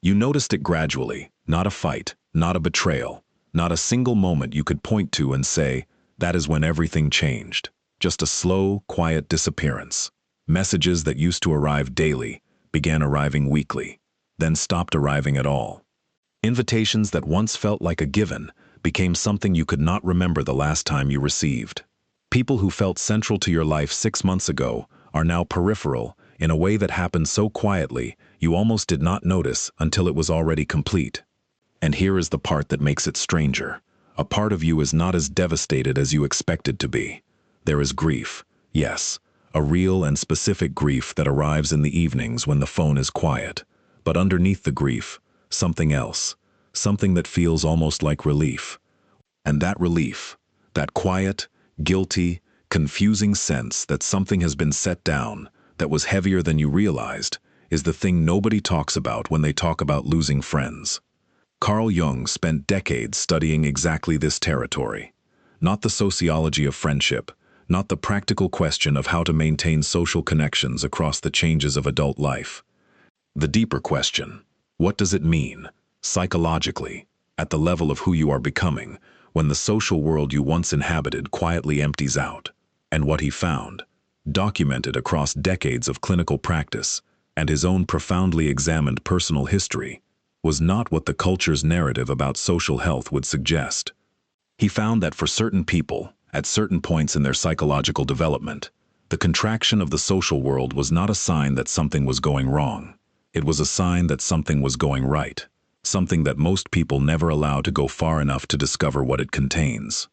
You noticed it gradually, not a fight, not a betrayal, not a single moment you could point to and say, that is when everything changed. Just a slow, quiet disappearance. Messages that used to arrive daily began arriving weekly, then stopped arriving at all. Invitations that once felt like a given became something you could not remember the last time you received. People who felt central to your life 6 months ago are now peripheral in a way that happened so quietly you almost did not notice until it was already complete. And here is the part that makes it stranger. A part of you is not as devastated as you expected to be. There is grief, yes, a real and specific grief that arrives in the evenings when the phone is quiet. But underneath the grief, something else, something that feels almost like relief. And that relief, that quiet, guilty, confusing sense that something has been set down, that was heavier than you realized, is the thing nobody talks about when they talk about losing friends. Carl Jung spent decades studying exactly this territory. Not the sociology of friendship, not the practical question of how to maintain social connections across the changes of adult life. The deeper question, what does it mean, psychologically, at the level of who you are becoming, when the social world you once inhabited quietly empties out? And what he found, documented across decades of clinical practice and his own profoundly examined personal history, was not what the culture's narrative about social health would suggest. He found that for certain people, at certain points in their psychological development, the contraction of the social world was not a sign that something was going wrong. It was a sign that something was going right, something that most people never allow to go far enough to discover what it contains.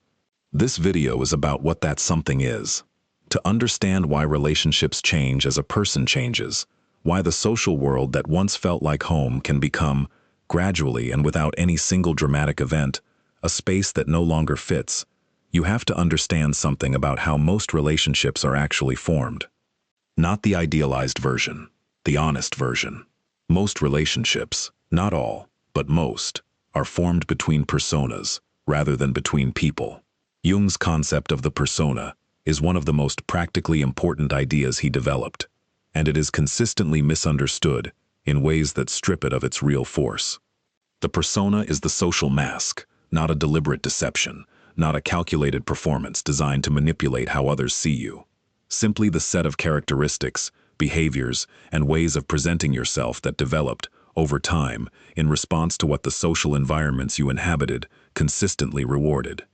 This video is about what that something is, to understand why relationships change as a person changes, why the social world that once felt like home can become, gradually and without any single dramatic event, a space that no longer fits. You have to understand something about how most relationships are actually formed. Not the idealized version, the honest version. Most relationships, not all, but most, are formed between personas rather than between people. Jung's concept of the persona is one of the most practically important ideas he developed, and it is consistently misunderstood in ways that strip it of its real force. The persona is the social mask, not a deliberate deception, not a calculated performance designed to manipulate how others see you. Simply the set of characteristics, behaviors, and ways of presenting yourself that developed, over time, in response to what the social environments you inhabited consistently rewarded.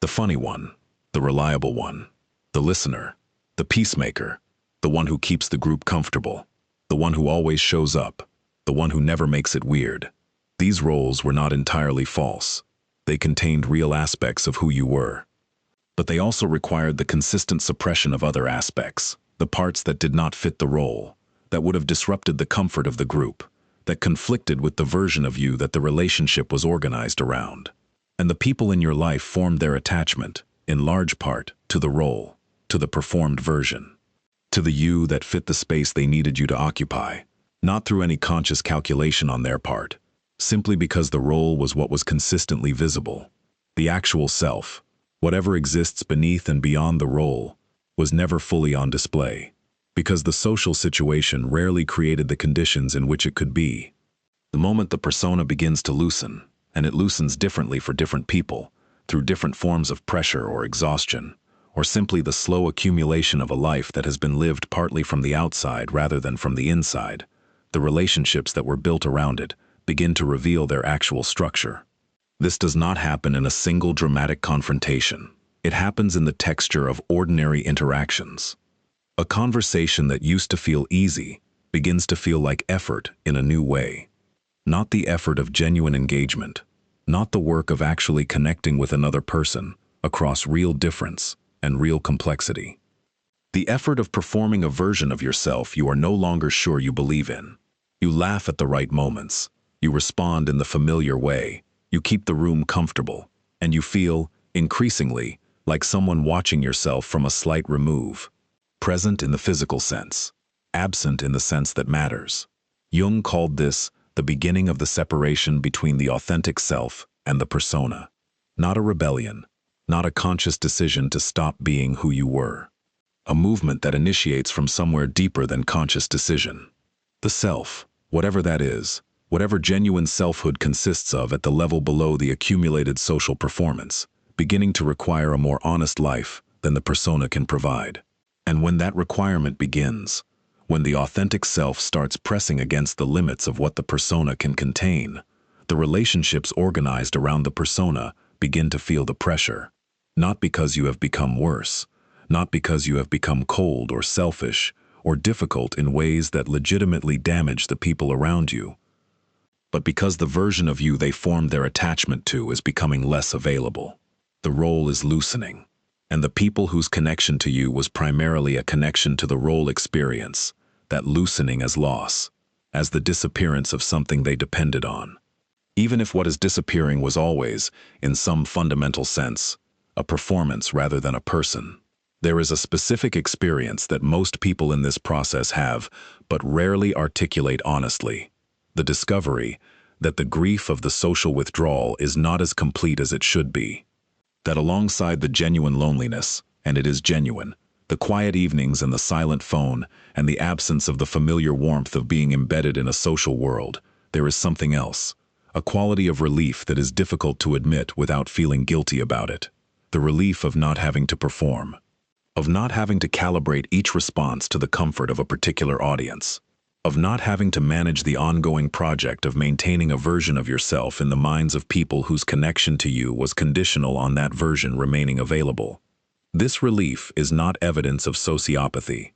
The funny one, the reliable one, the listener, the peacemaker, the one who keeps the group comfortable, the one who always shows up, the one who never makes it weird. These roles were not entirely false. They contained real aspects of who you were. But they also required the consistent suppression of other aspects, the parts that did not fit the role, that would have disrupted the comfort of the group, that conflicted with the version of you that the relationship was organized around. And the people in your life formed their attachment, in large part, to the role, to the performed version, to the you that fit the space they needed you to occupy, not through any conscious calculation on their part, simply because the role was what was consistently visible. The actual self, whatever exists beneath and beyond the role, was never fully on display, because the social situation rarely created the conditions in which it could be. The moment the persona begins to loosen, and it loosens differently for different people, through different forms of pressure or exhaustion, or simply the slow accumulation of a life that has been lived partly from the outside rather than from the inside, the relationships that were built around it begin to reveal their actual structure. This does not happen in a single dramatic confrontation. It happens in the texture of ordinary interactions. A conversation that used to feel easy begins to feel like effort in a new way. Not the effort of genuine engagement, not the work of actually connecting with another person across real difference and real complexity. The effort of performing a version of yourself you are no longer sure you believe in. You laugh at the right moments. You respond in the familiar way. You keep the room comfortable. And you feel, increasingly, like someone watching yourself from a slight remove. Present in the physical sense. Absent in the sense that matters. Jung called this the beginning of the separation between the authentic self and the persona. Not a rebellion, not a conscious decision to stop being who you were. A movement that initiates from somewhere deeper than conscious decision. The self, whatever that is, whatever genuine selfhood consists of at the level below the accumulated social performance, beginning to require a more honest life than the persona can provide. And when that requirement begins, when the authentic self starts pressing against the limits of what the persona can contain, the relationships organized around the persona begin to feel the pressure. Not because you have become worse, not because you have become cold or selfish or difficult in ways that legitimately damage the people around you, but because the version of you they formed their attachment to is becoming less available. The role is loosening, and the people whose connection to you was primarily a connection to the role experience, that loosening as loss, as the disappearance of something they depended on. Even if what is disappearing was always, in some fundamental sense, a performance rather than a person, there is a specific experience that most people in this process have, but rarely articulate honestly: the discovery that the grief of the social withdrawal is not as complete as it should be. That alongside the genuine loneliness, and it is genuine, the quiet evenings and the silent phone, and the absence of the familiar warmth of being embedded in a social world, there is something else, a quality of relief that is difficult to admit without feeling guilty about it. The relief of not having to perform, of not having to calibrate each response to the comfort of a particular audience, of not having to manage the ongoing project of maintaining a version of yourself in the minds of people whose connection to you was conditional on that version remaining available. This relief is not evidence of sociopathy.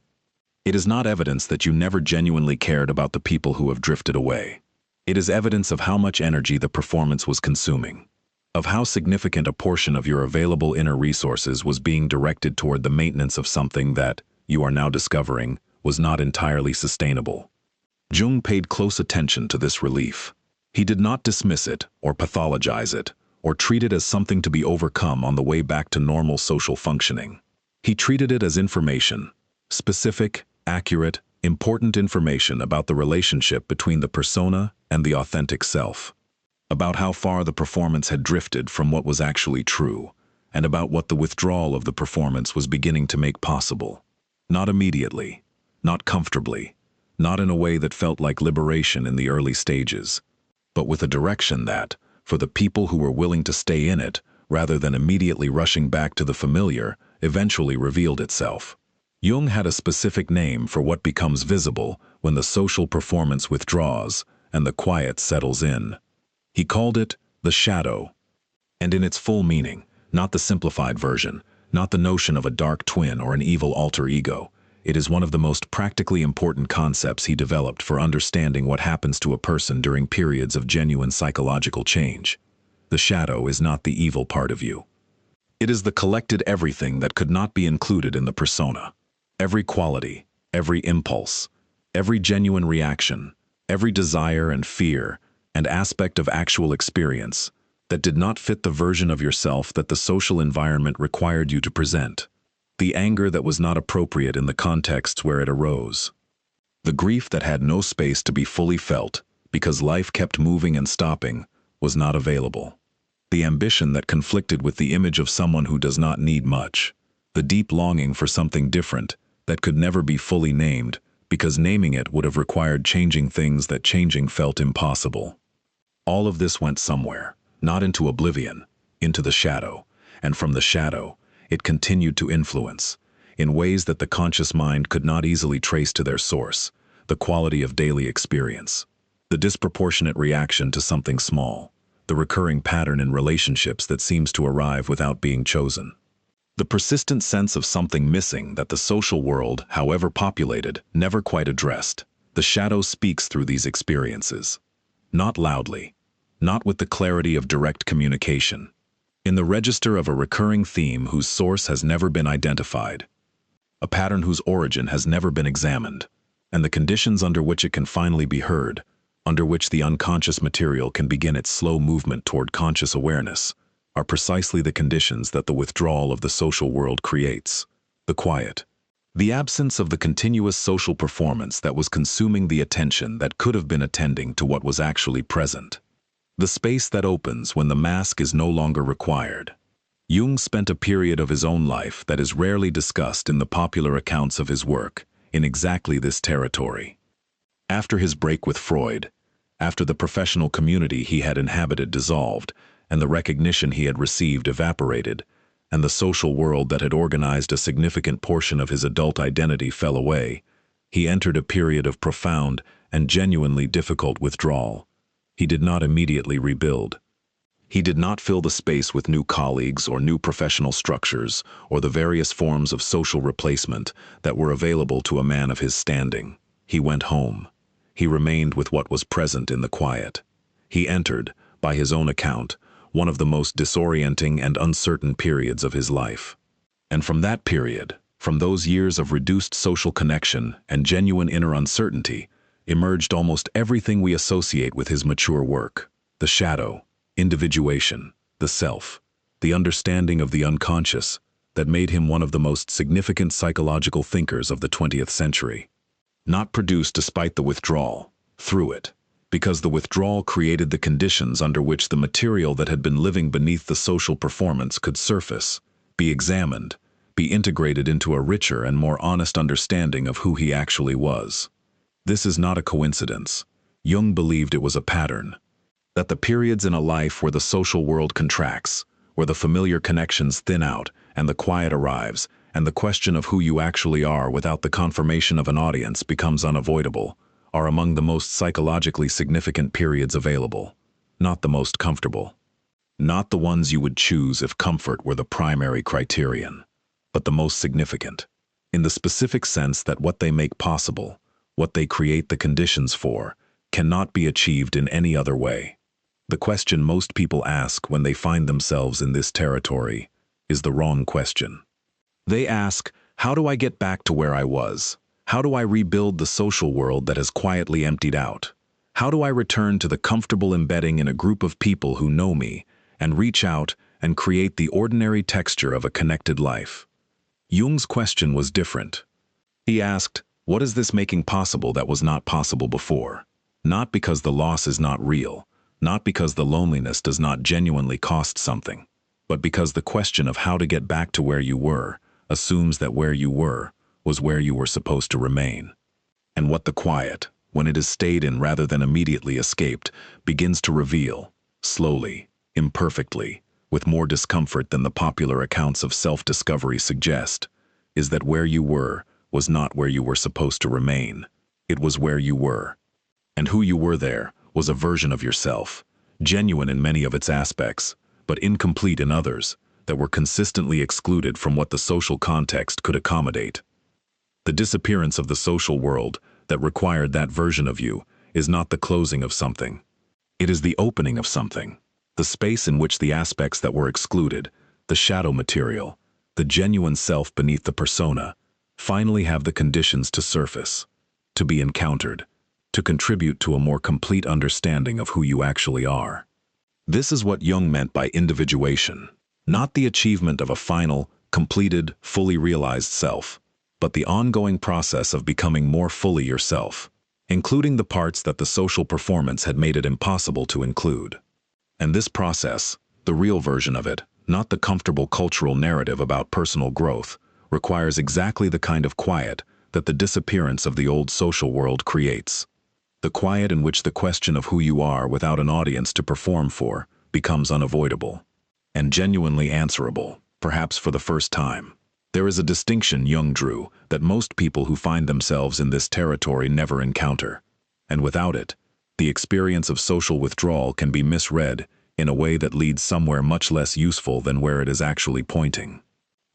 It is not evidence that you never genuinely cared about the people who have drifted away. It is evidence of how much energy the performance was consuming, of how significant a portion of your available inner resources was being directed toward the maintenance of something that, you are now discovering, was not entirely sustainable. Jung paid close attention to this relief. He did not dismiss it or pathologize it or treat it as something to be overcome on the way back to normal social functioning. He treated it as information, specific, accurate, important information about the relationship between the persona and the authentic self, about how far the performance had drifted from what was actually true, and about what the withdrawal of the performance was beginning to make possible. Not immediately, not comfortably, not in a way that felt like liberation in the early stages, but with a direction that, for the people who were willing to stay in it, rather than immediately rushing back to the familiar, eventually revealed itself. Jung had a specific name for what becomes visible when the social performance withdraws and the quiet settles in. He called it the shadow, and in its full meaning, not the simplified version, not the notion of a dark twin or an evil alter ego. It is one of the most practically important concepts he developed for understanding what happens to a person during periods of genuine psychological change. The shadow is not the evil part of you. It is the collected everything that could not be included in the persona. Every quality, every impulse, every genuine reaction, every desire and fear and aspect of actual experience that did not fit the version of yourself that the social environment required you to present. The anger that was not appropriate in the contexts where it arose. The grief that had no space to be fully felt because life kept moving and stopping was not available. The ambition that conflicted with the image of someone who does not need much. The deep longing for something different that could never be fully named because naming it would have required changing things that changing felt impossible. All of this went somewhere, not into oblivion, into the shadow, and from the shadow, it continued to influence, in ways that the conscious mind could not easily trace to their source, the quality of daily experience, the disproportionate reaction to something small, the recurring pattern in relationships that seems to arrive without being chosen. The persistent sense of something missing that the social world, however populated, never quite addressed. The shadow speaks through these experiences. Not loudly, not with the clarity of direct communication. In the register of a recurring theme whose source has never been identified, a pattern whose origin has never been examined, and the conditions under which it can finally be heard, under which the unconscious material can begin its slow movement toward conscious awareness, are precisely the conditions that the withdrawal of the social world creates. The quiet. The absence of the continuous social performance that was consuming the attention that could have been attending to what was actually present. The space that opens when the mask is no longer required. Jung spent a period of his own life that is rarely discussed in the popular accounts of his work in exactly this territory. After his break with Freud, After the professional community he had inhabited dissolved, and the recognition he had received evaporated, and the social world that had organized a significant portion of his adult identity fell away, he entered a period of profound and genuinely difficult withdrawal. He did not immediately rebuild. He did not fill the space with new colleagues or new professional structures or the various forms of social replacement that were available to a man of his standing. He went home. He remained with what was present in the quiet. He entered, by his own account, one of the most disorienting and uncertain periods of his life. And from that period, from those years of reduced social connection and genuine inner uncertainty, emerged almost everything we associate with his mature work: the shadow, individuation, the self, the understanding of the unconscious that made him one of the most significant psychological thinkers of the 20th century. Not produced despite the withdrawal, through it, because the withdrawal created the conditions under which the material that had been living beneath the social performance could surface, be examined, be integrated into a richer and more honest understanding of who he actually was. This is not a coincidence. Jung believed it was a pattern, that the periods in a life where the social world contracts, where the familiar connections thin out and the quiet arrives, and the question of who you actually are without the confirmation of an audience becomes unavoidable, are among the most psychologically significant periods available, not the most comfortable. Not the ones you would choose if comfort were the primary criterion, but the most significant, in the specific sense that what they make possible, what they create the conditions for, cannot be achieved in any other way. The question most people ask when they find themselves in this territory is the wrong question. They ask, how do I get back to where I was? How do I rebuild the social world that has quietly emptied out? How do I return to the comfortable embedding in a group of people who know me and reach out and create the ordinary texture of a connected life? Jung's question was different. He asked, what is this making possible that was not possible before? Not because the loss is not real, not because the loneliness does not genuinely cost something, but because the question of how to get back to where you were assumes that where you were was where you were supposed to remain. And what the quiet, when it is stayed in rather than immediately escaped, begins to reveal, slowly, imperfectly, with more discomfort than the popular accounts of self-discovery suggest, is that where you were was not where you were supposed to remain. It was where you were. And who you were there was a version of yourself, genuine in many of its aspects, but incomplete in others, that were consistently excluded from what the social context could accommodate. The disappearance of the social world that required that version of you is not the closing of something. It is the opening of something, the space in which the aspects that were excluded, the shadow material, the genuine self beneath the persona, finally have the conditions to surface, to be encountered, to contribute to a more complete understanding of who you actually are. This is what Jung meant by individuation, not the achievement of a final, completed, fully realized self, but the ongoing process of becoming more fully yourself, including the parts that the social performance had made it impossible to include. And this process, the real version of it, not the comfortable cultural narrative about personal growth, requires exactly the kind of quiet that the disappearance of the old social world creates. The quiet in which the question of who you are without an audience to perform for becomes unavoidable and genuinely answerable, perhaps for the first time. There is a distinction Jung drew that most people who find themselves in this territory never encounter, and without it, the experience of social withdrawal can be misread in a way that leads somewhere much less useful than where it is actually pointing.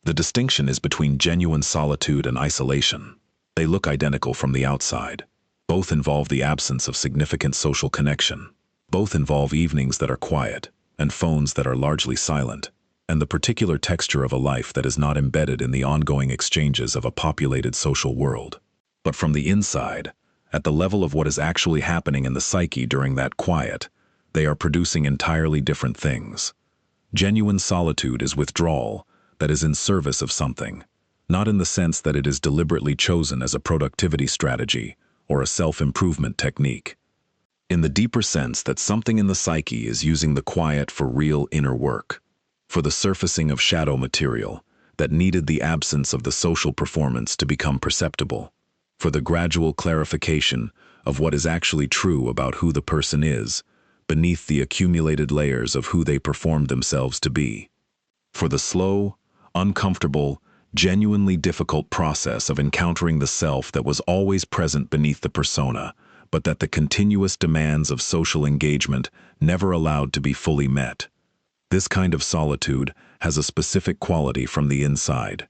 The distinction is between genuine solitude and isolation. They look identical from the outside. Both involve the absence of significant social connection. Both involve evenings that are quiet and phones that are largely silent, and the particular texture of a life that is not embedded in the ongoing exchanges of a populated social world. But from the inside, at the level of what is actually happening in the psyche during that quiet, they are producing entirely different things. Genuine solitude is withdrawal that is in service of something, not in the sense that it is deliberately chosen as a productivity strategy or a self-improvement technique. In the deeper sense that something in the psyche is using the quiet for real inner work, for the surfacing of shadow material that needed the absence of the social performance to become perceptible, for the gradual clarification of what is actually true about who the person is, beneath the accumulated layers of who they performed themselves to be. For the slow, uncomfortable, genuinely difficult process of encountering the self that was always present beneath the persona, but that the continuous demands of social engagement never allowed to be fully met. This kind of solitude has a specific quality from the inside.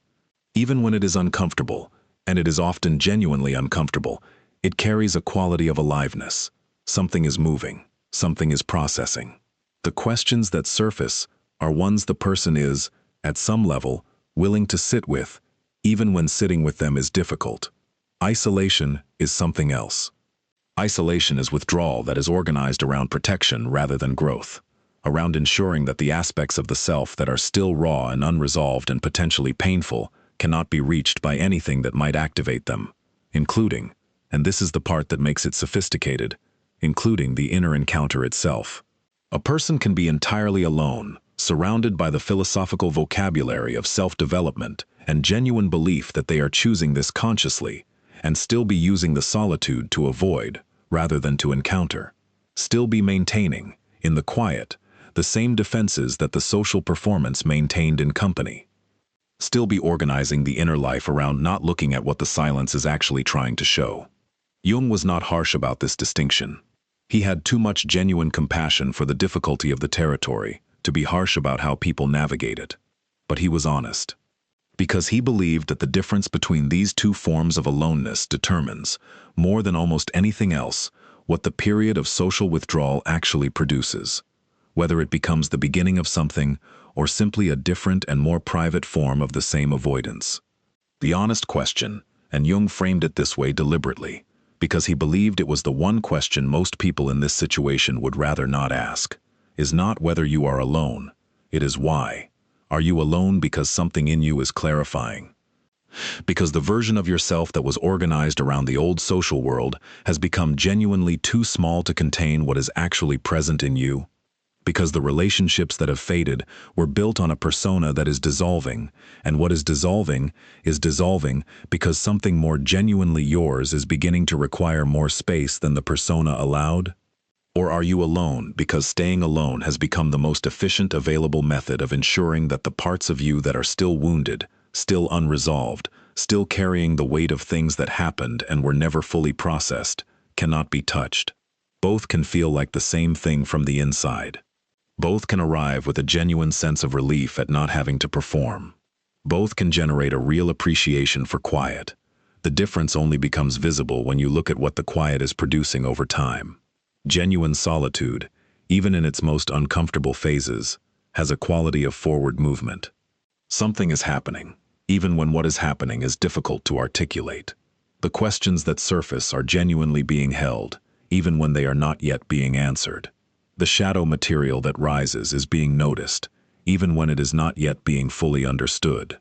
Even when it is uncomfortable, and it is often genuinely uncomfortable, it carries a quality of aliveness. Something is moving, something is processing. The questions that surface are ones the person is, at some level, willing to sit with, even when sitting with them is difficult. Isolation is something else. Isolation is withdrawal that is organized around protection rather than growth, around ensuring that the aspects of the self that are still raw and unresolved and potentially painful cannot be reached by anything that might activate them, including, and this is the part that makes it sophisticated, including the inner encounter itself. A person can be entirely alone, surrounded by the philosophical vocabulary of self-development and genuine belief that they are choosing this consciously, and still be using the solitude to avoid, rather than to encounter. Still be maintaining, in the quiet, the same defenses that the social performance maintained in company. Still be organizing the inner life around not looking at what the silence is actually trying to show. Jung was not harsh about this distinction. He had too much genuine compassion for the difficulty of the territory to be harsh about how people navigate it. But he was honest. Because he believed that the difference between these two forms of aloneness determines, more than almost anything else, what the period of social withdrawal actually produces, whether it becomes the beginning of something or simply a different and more private form of the same avoidance. The honest question, and Jung framed it this way deliberately, because he believed it was the one question most people in this situation would rather not ask, is not whether you are alone, it is why. Are you alone because something in you is clarifying? Because the version of yourself that was organized around the old social world has become genuinely too small to contain what is actually present in you? Because the relationships that have faded were built on a persona that is dissolving, and what is dissolving because something more genuinely yours is beginning to require more space than the persona allowed? Or are you alone because staying alone has become the most efficient available method of ensuring that the parts of you that are still wounded, still unresolved, still carrying the weight of things that happened and were never fully processed, cannot be touched? Both can feel like the same thing from the inside. Both can arrive with a genuine sense of relief at not having to perform. Both can generate a real appreciation for quiet. The difference only becomes visible when you look at what the quiet is producing over time. Genuine solitude, even in its most uncomfortable phases, has a quality of forward movement. Something is happening, even when what is happening is difficult to articulate. The questions that surface are genuinely being held, even when they are not yet being answered. The shadow material that rises is being noticed, even when it is not yet being fully understood.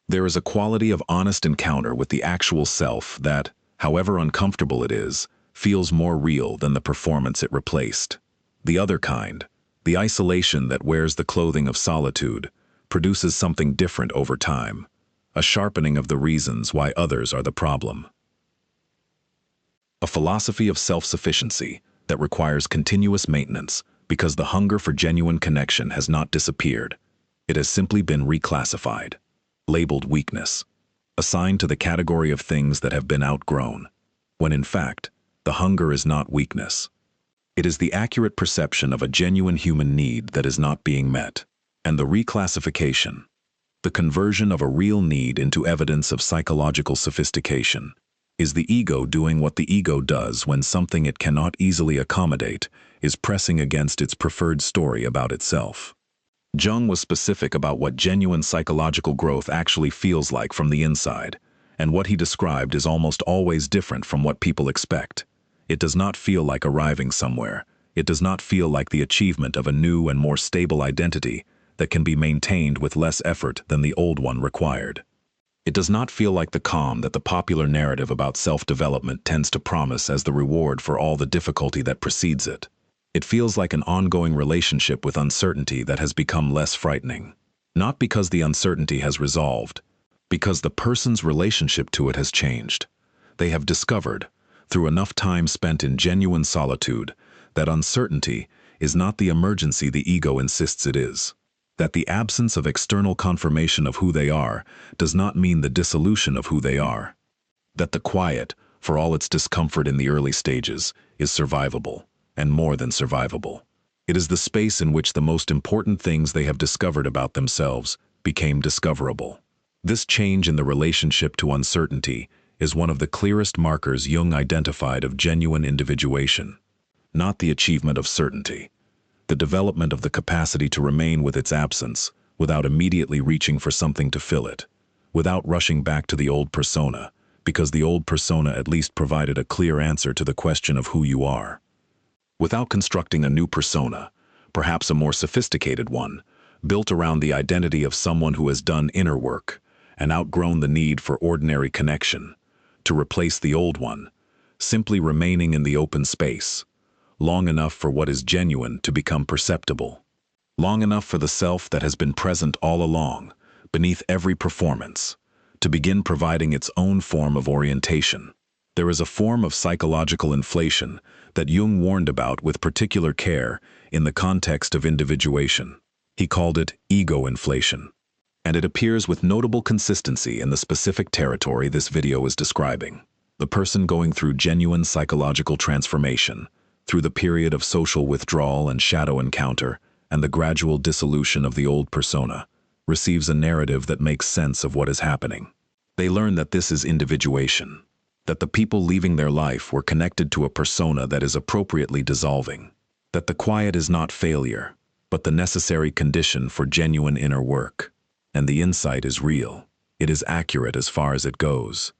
There is a quality of honest encounter with the actual self that, however uncomfortable it is, feels more real than the performance it replaced. The other kind, the isolation that wears the clothing of solitude, produces something different over time, a sharpening of the reasons why others are the problem. A philosophy of self-sufficiency that requires continuous maintenance because the hunger for genuine connection has not disappeared. It has simply been reclassified, labeled weakness, assigned to the category of things that have been outgrown, when in fact, the hunger is not weakness. It is the accurate perception of a genuine human need that is not being met, and the reclassification, the conversion of a real need into evidence of psychological sophistication, is the ego doing what the ego does when something it cannot easily accommodate is pressing against its preferred story about itself. Jung was specific about what genuine psychological growth actually feels like from the inside, and what he described is almost always different from what people expect. It does not feel like arriving somewhere. It does not feel like the achievement of a new and more stable identity that can be maintained with less effort than the old one required. It does not feel like the calm that the popular narrative about self-development tends to promise as the reward for all the difficulty that precedes it. It feels like an ongoing relationship with uncertainty that has become less frightening. Not because the uncertainty has resolved, because the person's relationship to it has changed. They have discovered, through enough time spent in genuine solitude, that uncertainty is not the emergency the ego insists it is. That the absence of external confirmation of who they are does not mean the dissolution of who they are. That the quiet, for all its discomfort in the early stages, is survivable, and more than survivable. It is the space in which the most important things they have discovered about themselves became discoverable. This change in the relationship to uncertainty is one of the clearest markers Jung identified of genuine individuation. Not the achievement of certainty, the development of the capacity to remain with its absence without immediately reaching for something to fill it, without rushing back to the old persona, because the old persona at least provided a clear answer to the question of who you are. Without constructing a new persona, perhaps a more sophisticated one, built around the identity of someone who has done inner work and outgrown the need for ordinary connection, to replace the old one, simply remaining in the open space, long enough for what is genuine to become perceptible, long enough for the self that has been present all along, beneath every performance, to begin providing its own form of orientation. There is a form of psychological inflation that Jung warned about with particular care in the context of individuation. He called it ego inflation, and it appears with notable consistency in the specific territory this video is describing. The person going through genuine psychological transformation, through the period of social withdrawal and shadow encounter, and the gradual dissolution of the old persona, receives a narrative that makes sense of what is happening. They learn that this is individuation, that the people leaving their life were connected to a persona that is appropriately dissolving, that the quiet is not failure, but the necessary condition for genuine inner work. And the insight is real. It is accurate as far as it goes.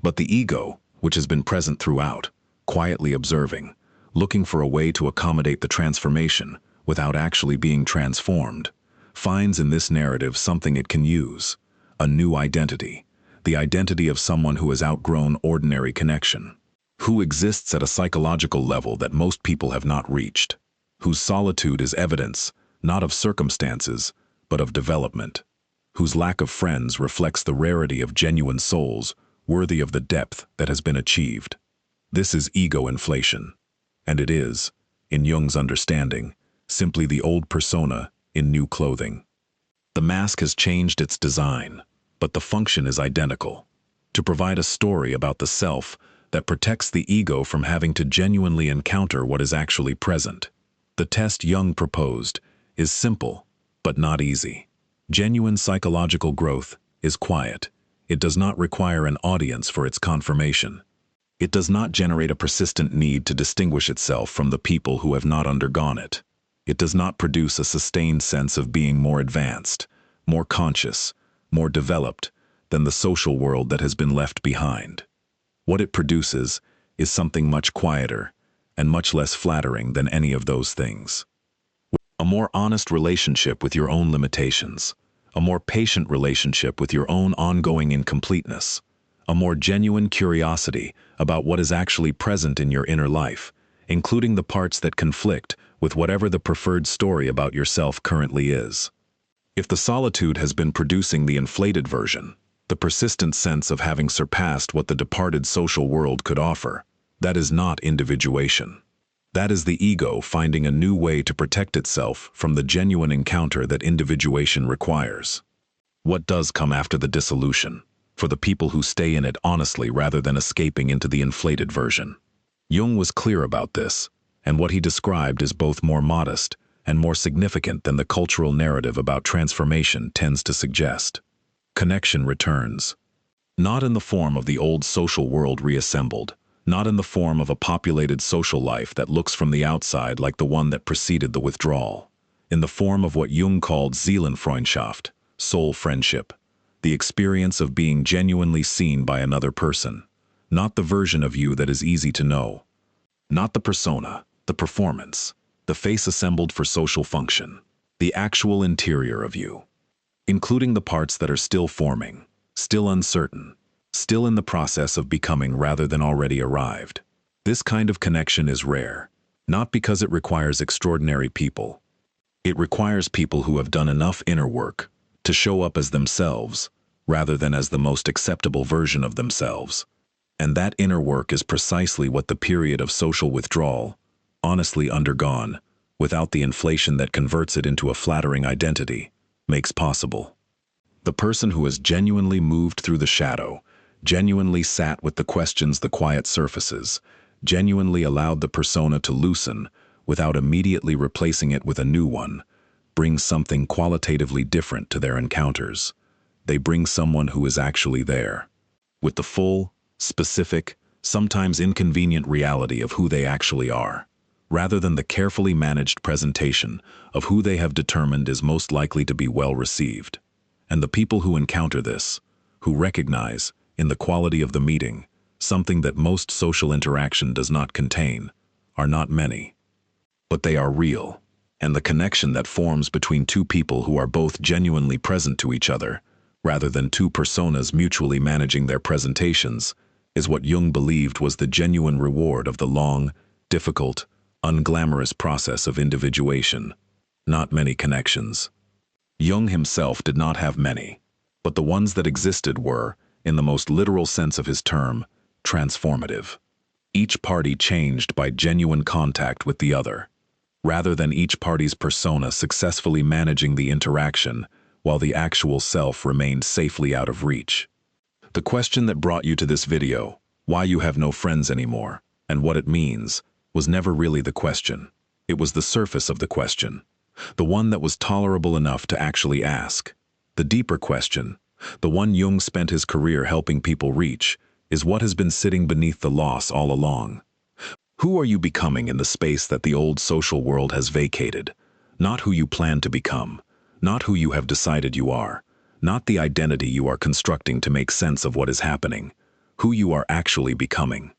But the ego, which has been present throughout, quietly observing, looking for a way to accommodate the transformation without actually being transformed, finds in this narrative something it can use, a new identity, the identity of someone who has outgrown ordinary connection, who exists at a psychological level that most people have not reached, whose solitude is evidence, not of circumstances, but of development, whose lack of friends reflects the rarity of genuine souls worthy of the depth that has been achieved. This is ego inflation, and it is, in Jung's understanding, simply the old persona in new clothing. The mask has changed its design, but the function is identical, to provide a story about the self that protects the ego from having to genuinely encounter what is actually present. The test Jung proposed is simple, but not easy. Genuine psychological growth is quiet. It does not require an audience for its confirmation. It does not generate a persistent need to distinguish itself from the people who have not undergone it. It does not produce a sustained sense of being more advanced, more conscious, more developed than the social world that has been left behind. What it produces is something much quieter and much less flattering than any of those things. A more honest relationship with your own limitations, a more patient relationship with your own ongoing incompleteness, a more genuine curiosity about what is actually present in your inner life, including the parts that conflict with whatever the preferred story about yourself currently is. If the solitude has been producing the inflated version, the persistent sense of having surpassed what the departed social world could offer, that is not individuation. That is the ego finding a new way to protect itself from the genuine encounter that individuation requires. What does come after the dissolution, for the people who stay in it honestly rather than escaping into the inflated version? Jung was clear about this, and what he described is both more modest and more significant than the cultural narrative about transformation tends to suggest. Connection returns. Not in the form of the old social world reassembled, not in the form of a populated social life that looks from the outside like the one that preceded the withdrawal, in the form of what Jung called Seelenfreundschaft, soul friendship, the experience of being genuinely seen by another person, not the version of you that is easy to know, not the persona, the performance, the face assembled for social function, the actual interior of you, including the parts that are still forming, still uncertain, still in the process of becoming rather than already arrived. This kind of connection is rare, not because it requires extraordinary people. It requires people who have done enough inner work to show up as themselves rather than as the most acceptable version of themselves. And that inner work is precisely what the period of social withdrawal, honestly undergone, without the inflation that converts it into a flattering identity, makes possible. The person who has genuinely moved through the shadow, genuinely sat with the questions the quiet surfaces, genuinely allowed the persona to loosen without immediately replacing it with a new one, brings something qualitatively different to their encounters. They bring someone who is actually there, with the full, specific, sometimes inconvenient reality of who they actually are, rather than the carefully managed presentation of who they have determined is most likely to be well received. And the people who encounter this, who recognize, in the quality of the meeting, something that most social interaction does not contain, are not many. But they are real, and the connection that forms between two people who are both genuinely present to each other, rather than two personas mutually managing their presentations, is what Jung believed was the genuine reward of the long, difficult, unglamorous process of individuation. Not many connections. Jung himself did not have many, but the ones that existed were, in the most literal sense of his term, transformative. Each party changed by genuine contact with the other, rather than each party's persona successfully managing the interaction while the actual self remained safely out of reach. The question that brought you to this video, why you have no friends anymore, and what it means, was never really the question. It was the surface of the question, the one that was tolerable enough to actually ask. The deeper question, the one Jung spent his career helping people reach, is what has been sitting beneath the loss all along. Who are you becoming in the space that the old social world has vacated? Not who you plan to become, not who you have decided you are, not the identity you are constructing to make sense of what is happening, who you are actually becoming.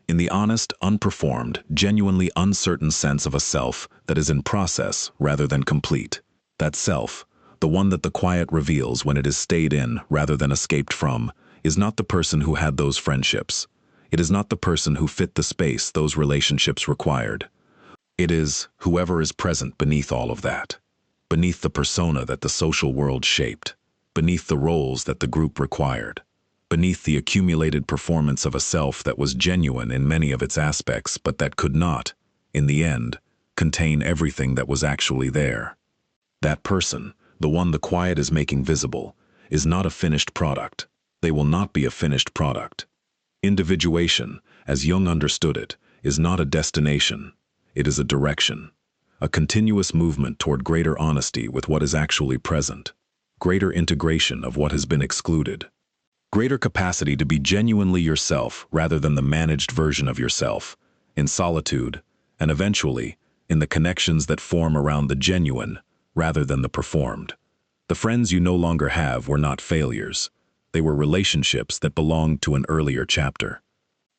In the honest, unperformed, genuinely uncertain sense of a self that is in process rather than complete. That self, the one that the quiet reveals when it is stayed in rather than escaped from, is not the person who had those friendships. It is not the person who fit the space those relationships required. It is whoever is present beneath all of that, beneath the persona that the social world shaped, beneath the roles that the group required, beneath the accumulated performance of a self that was genuine in many of its aspects but that could not, in the end, contain everything that was actually there. That person, the one the quiet is making visible, is not a finished product. They will not be a finished product. Individuation, as Jung understood it, is not a destination. It is a direction, a continuous movement toward greater honesty with what is actually present, greater integration of what has been excluded, greater capacity to be genuinely yourself rather than the managed version of yourself, in solitude, and eventually, in the connections that form around the genuine rather than the performed. The friends you no longer have were not failures. They were relationships that belonged to an earlier chapter.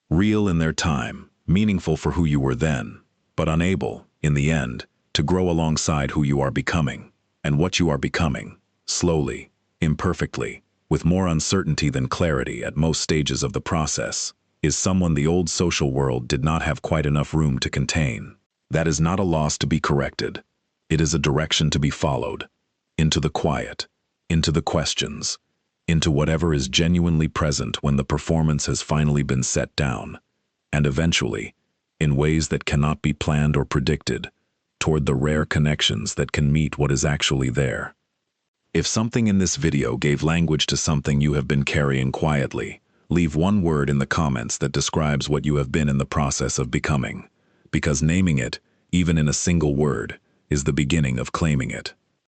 Real in their time, meaningful for who you were then, but unable, in the end, to grow alongside who you are becoming. And what you are becoming, slowly, imperfectly, with more uncertainty than clarity at most stages of the process, is someone the old social world did not have quite enough room to contain. That is not a loss to be corrected. It is a direction to be followed, into the quiet, into the questions, into whatever is genuinely present when the performance has finally been set down, and eventually, in ways that cannot be planned or predicted, toward the rare connections that can meet what is actually there. If something in this video gave language to something you have been carrying quietly, leave one word in the comments that describes what you have been in the process of becoming, because naming it, even in a single word, is the beginning of claiming it.